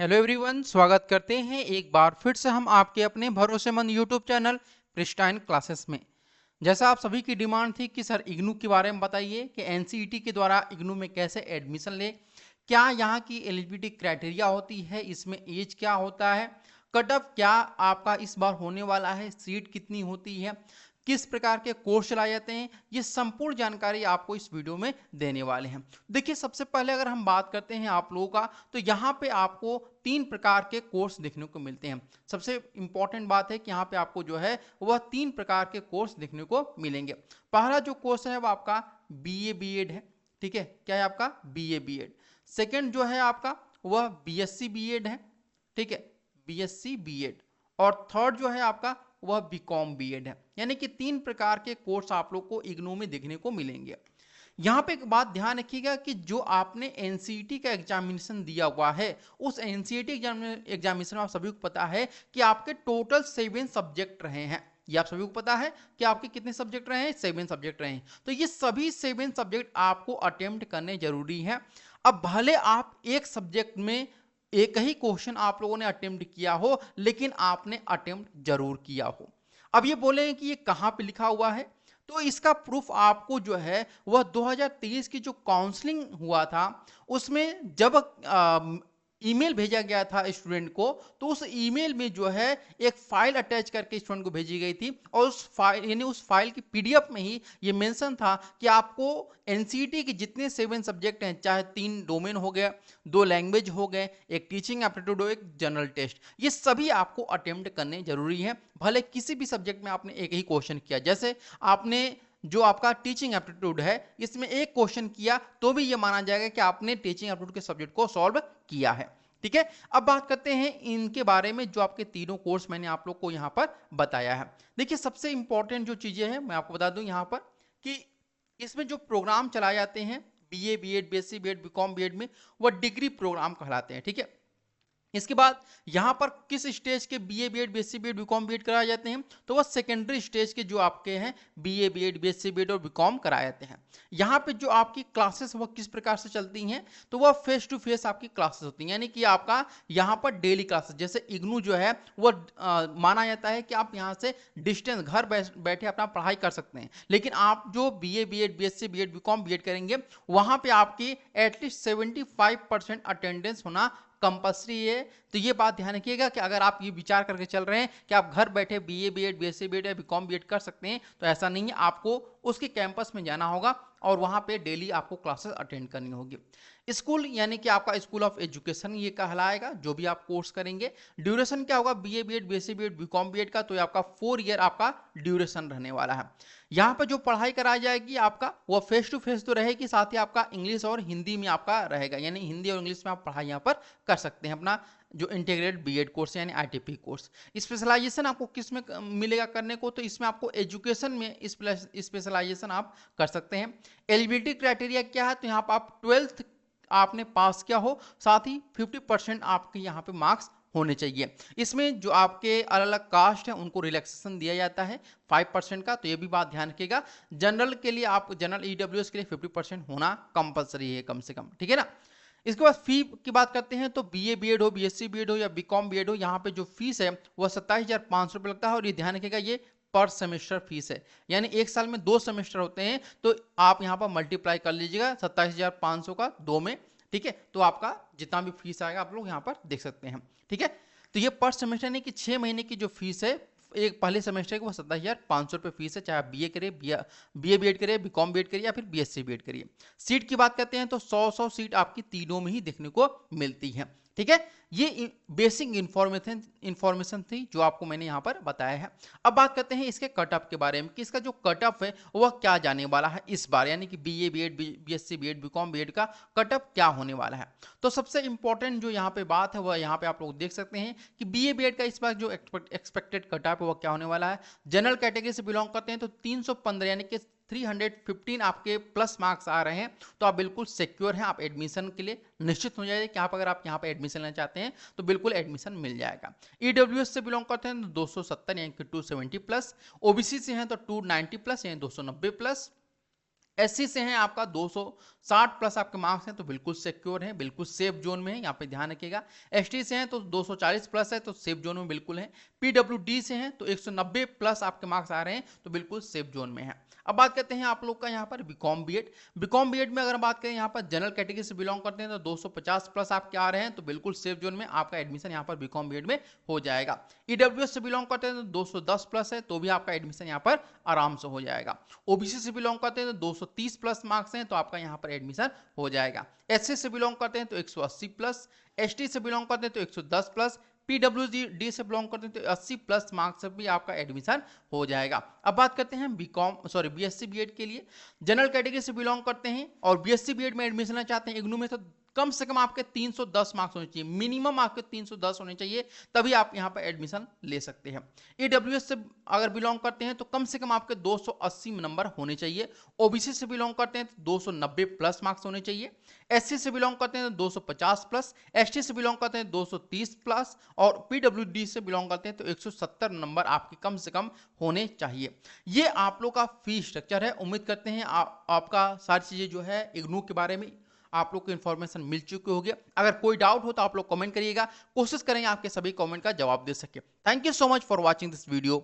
Hello everyone, स्वागत करते हैं एक बार फिर से हम आपके अपने भरोसेमंद यूट्यूब चैनल प्रिस्टाइन क्लासेस में। जैसा आप सभी की डिमांड थी कि सर इग्नू के बारे में बताइए कि एनसीईटी के द्वारा इग्नू में कैसे एडमिशन ले, क्या यहाँ की एलिजिबिलिटी क्राइटेरिया होती है, इसमें एज क्या होता है, कट ऑफ क्या आपका इस बार होने वाला है, सीट कितनी होती है, किस प्रकार के कोर्स चलाए जाते हैं, ये संपूर्ण जानकारी आपको इस वीडियो में देने वाले हैं। देखिए, सबसे पहले अगर हम बात करते हैं आप लोगों का, तो यहाँ पे आपको 3 प्रकार के कोर्स देखने को मिलते हैं। सबसे इंपॉर्टेंट बात है कि यहाँ पे आपको जो है वह 3 प्रकार के कोर्स देखने को मिलेंगे। पहला जो कोर्स है वो आपका बीए बीएड है। ठीक है, क्या है आपका बीए बीएड। सेकेंड जो है आपका वह बीएससी बीएड है। ठीक है, बीएससी बीएड। और थर्ड जो है आपका वह बीकॉम बीएड है। यानी कि 3 प्रकार के कोर्स आप लोग को इग्नू में देखने को मिलेंगे। यहाँ पे एक बात ध्यान रखिएगा कि जो आपने एनसीईटी का एग्जामिनेशन दिया हुआ है, उस एनसीईटी एग्जामिनेशन में आप सभी को पता है कि आपके टोटल 7 सब्जेक्ट रहे हैं। ये आप सभी को पता है कि आपके कितने सब्जेक्ट रहे हैं, 7 सब्जेक्ट रहे हैं। तो ये सभी 7 सब्जेक्ट आपको अटेम्प्ट करने जरूरी है। अब भले आप एक सब्जेक्ट में एक ही क्वेश्चन आप लोगों ने अटेम्प्ट किया हो, लेकिन आपने अटेम्प्ट जरूर किया हो। अब ये बोले कि ये कहाँ पे लिखा हुआ है, तो इसका प्रूफ आपको जो है वह 2023 की जो काउंसलिंग हुआ था उसमें जब ईमेल भेजा गया था स्टूडेंट को, तो उस ईमेल में जो है एक फाइल अटैच करके स्टूडेंट को भेजी गई थी, और उस फाइल यानी उस फाइल की पीडीएफ में ही ये मेंशन था कि आपको एनसीईटी के जितने 7 सब्जेक्ट हैं, चाहे 3 डोमेन हो गए, 2 लैंग्वेज हो गए, एक टीचिंग एप्टीट्यूड हो, एक जनरल टेस्ट, ये सभी आपको अटेम्प्ट करने जरूरी है। भले किसी भी सब्जेक्ट में आपने एक ही क्वेश्चन किया, जैसे आपने जो आपका टीचिंग एप्टीट्यूड है इसमें एक क्वेश्चन किया तो भी ये माना जाएगा कि आपने टीचिंग एप्टीट्यूड के सब्जेक्ट को सॉल्व किया है। ठीक है, अब बात करते हैं इनके बारे में, जो आपके तीनों कोर्स मैंने आप लोग को यहाँ पर बताया है। देखिए, सबसे इंपॉर्टेंट जो चीजें हैं मैं आपको बता दूं यहाँ पर कि इसमें जो प्रोग्राम चलाए जाते हैं BA BEd BSc BEd BCom BEd में, वह डिग्री प्रोग्राम कहलाते हैं। ठीक है, इसके बाद यहाँ पर किस स्टेज के BA BEd BSc BEd BCom BEd कराए जाते हैं, तो वह सेकेंडरी स्टेज के जो आपके हैं बीए बीएड बीएससी बीएड और बीकॉम कराए जाते हैं। यहाँ पे जो आपकी क्लासेस वह किस प्रकार से चलती हैं, तो वह फेस टू फेस आपकी क्लासेस होती हैं। यानी कि आपका यहाँ पर डेली क्लासेस, जैसे इग्नू जो है वह माना जाता है कि आप यहाँ से डिस्टेंस घर बैठे अपना पढ़ाई कर सकते हैं, लेकिन आप जो BA BEd BSc BEd BCom BEd करेंगे वहाँ पे आपकी एटलीस्ट 75% अटेंडेंस होना कंपल्सरी है। तो ये बात ध्यान रखिएगा कि अगर आप ये विचार करके चल रहे हैं कि आप घर बैठे बीए बीएड बीएससी बीएड या बीकॉम बीएड कर सकते हैं, तो ऐसा नहीं है। आपको उसके कैंपस में जाना होगा और वहां पे डेली आपको क्लासेस अटेंड करनी होगी। स्कूल यानी कि आपका स्कूल ऑफ एजुकेशन ये कहलाएगा, जो भी आप कोर्स करेंगे। ड्यूरेशन क्या होगा BA BEd BSc BEd BCom BEd का, तो ये आपका 4 ईयर आपका ड्यूरेशन रहने वाला है। यहाँ पर जो पढ़ाई कराई जाएगी आपका वह फेस टू फेस तो रहेगी, साथ ही आपका इंग्लिश और हिंदी में आपका रहेगा, यानी हिंदी और इंग्लिश में आप पढ़ाई यहाँ पर कर सकते हैं अपना जो इंटीग्रेटेड बीएड कोर्स यानी आईटीपी कोर्स। स्पेशलाइजेशन आपको किस में मिलेगा करने को, तो इसमें आपको एजुकेशन में स्पेशलाइजेशन आप कर सकते हैं। एलिजिबिलिटी क्राइटेरिया क्या है, तो यहाँ पर आप 12th आपने पास किया हो, साथ ही 50% आपके यहाँ पे मार्क्स होने चाहिए। इसमें जो आपके अलग अलग कास्ट हैं उनको रिलैक्सेशन दिया जाता है 5% का, तो ये भी बात ध्यान रखिएगा। जनरल के लिए आप जनरल ईडब्ल्यूएस के लिए 50% होना कंपलसरी है कम से कम। ठीक है ना। इसके बाद फी की बात करते हैं, तो बीए बीएड हो बीएससी बीएड हो या बीकॉम बीएड हो, यहाँ पे जो फीस है वह 27,500 लगता है। और ये ध्यान रखिएगा ये पर सेमेस्टर फीस है, यानी एक साल में 2 सेमेस्टर होते हैं, तो आप यहाँ पर मल्टीप्लाई कर लीजिएगा 27,500 का 2 में। ठीक है, तो आपका जितना भी फीस आएगा आप लोग यहाँ पर देख सकते हैं। ठीक है, तो ये पर सेमेस्टर यानी कि 6 महीने की जो फीस है एक पहले सेमेस्टर की, वो 27,500 रुपये फीस है, चाहे आप बीए करिए बीए बीएड करिए बीकॉम बीएड करिए या फिर बीएससी बीएड करिए। सीट की बात करते हैं तो 100 सीट आपकी तीनों में ही देखने को मिलती है। ठीक है, ये बेसिक इंफॉर्मेशन थी जो आपको मैंने यहाँ पर बताया है। अब बात करते हैं इसके कट ऑफ के बारे में कि इसका जो कट ऑफ है वह क्या जाने वाला है इस बार, यानी कि BA BEd BSc BEd BCom BEd का कट ऑफ क्या होने वाला है। तो सबसे इंपॉर्टेंट जो यहाँ पे बात है वह यहाँ पे आप लोग देख सकते हैं कि बीए बीएड का इस बार जो एक्सपेक्टेड कट ऑफ है वह क्या होने वाला है। जनरल कैटेगरी से बिलोंग करते हैं तो 315 यानी कि 315 आपके प्लस मार्क्स आ रहे हैं, तो आप बिल्कुल सिक्योर हैं, आप एडमिशन के लिए निश्चित हो जाइए कि आप अगर आप यहाँ पे एडमिशन लेना चाहते हैं तो बिल्कुल एडमिशन मिल जाएगा। ईडब्ल्यूएस से बिलोंग करते हैं तो 270 यानी कि 270 प्लस, ओबीसी से हैं तो 290 प्लस यानी 290 प्लस, एससी से हैं आपका 260 प्लस आपके मार्क्स हैं तो बिल्कुल सिक्योर हैं, बिल्कुल सेफ जोन में है, यहाँ पे ध्यान रखिएगा। एसटी से हैं तो 240 प्लस है तो सेफ जोन में बिल्कुल है। पीडब्ल्यूडी से हैं तो 190 प्लस आपके मार्क्स आ रहे हैं तो बिल्कुल सेफ जोन में है। अब बात करते हैं आप लोग का यहाँ पर बीकॉम बीएड। बीकॉम बीएड में अगर बात करें यहाँ पर जनरल कैटेगरी से बिलोंग करते हैं तो 250 प्लस आपके आ रहे हैं तो बिल्कुल सेफ जोन में आपका एडमिशन यहाँ पर बीकॉम बीएड में हो जाएगा। ईडब्ल्यूएस से बिलोंग करते हैं तो 210 प्लस है तो भी आपका एडमिशन यहाँ पर आराम से हो जाएगा। ओबीसी से बिलोंग करते हैं तो 230 प्लस मार्क्स हैं तो आपका यहाँ पर एडमिशन हो जाएगा। एससी से बिलोंग करते हैं तो 180 प्लस, एसटी से बिलोंग करते हैं तो 110 प्लस, पीडब्ल्यूडी से बिलोंग करते हैं तो 80 प्लस मार्क्स से भी आपका एडमिशन हो जाएगा। अब बात करते हैं बीएससी बीएड के लिए। जनरल कैटेगरी से बिलोंग करते हैं और बीएससी बीएड में एडमिशन लेना चाहते हैं इग्नू में तो कम से कम आपके 310 मार्क्स होने चाहिए, मिनिमम आपके 310 होने चाहिए, तभी आप यहां पर एडमिशन ले सकते हैं। ईडब्ल्यूएस से अगर बिलोंग करते हैं तो कम से कम आपके 280 नंबर होने चाहिए। ओबीसी से बिलोंग करते हैं तो 290 प्लस मार्क्स होने चाहिए। एससी से बिलोंग करते हैं तो 250 प्लस, एसटी से बिलोंग करते हैं 230 प्लस और पीडब्ल्यूडी से बिलोंग करते हैं तो 170 नंबर आपके कम से कम होने चाहिए। ये आप लोग का फी स्ट्रक्चर है। उम्मीद करते हैं आपका सारी चीजें जो है इग्नू के बारे में आप लोग को इन्फॉर्मेशन मिल चुकी होगी। अगर कोई डाउट हो तो आप लोग कमेंट करिएगा, कोशिश करेंगे आपके सभी कमेंट का जवाब दे सके। Thank you so much for watching this video.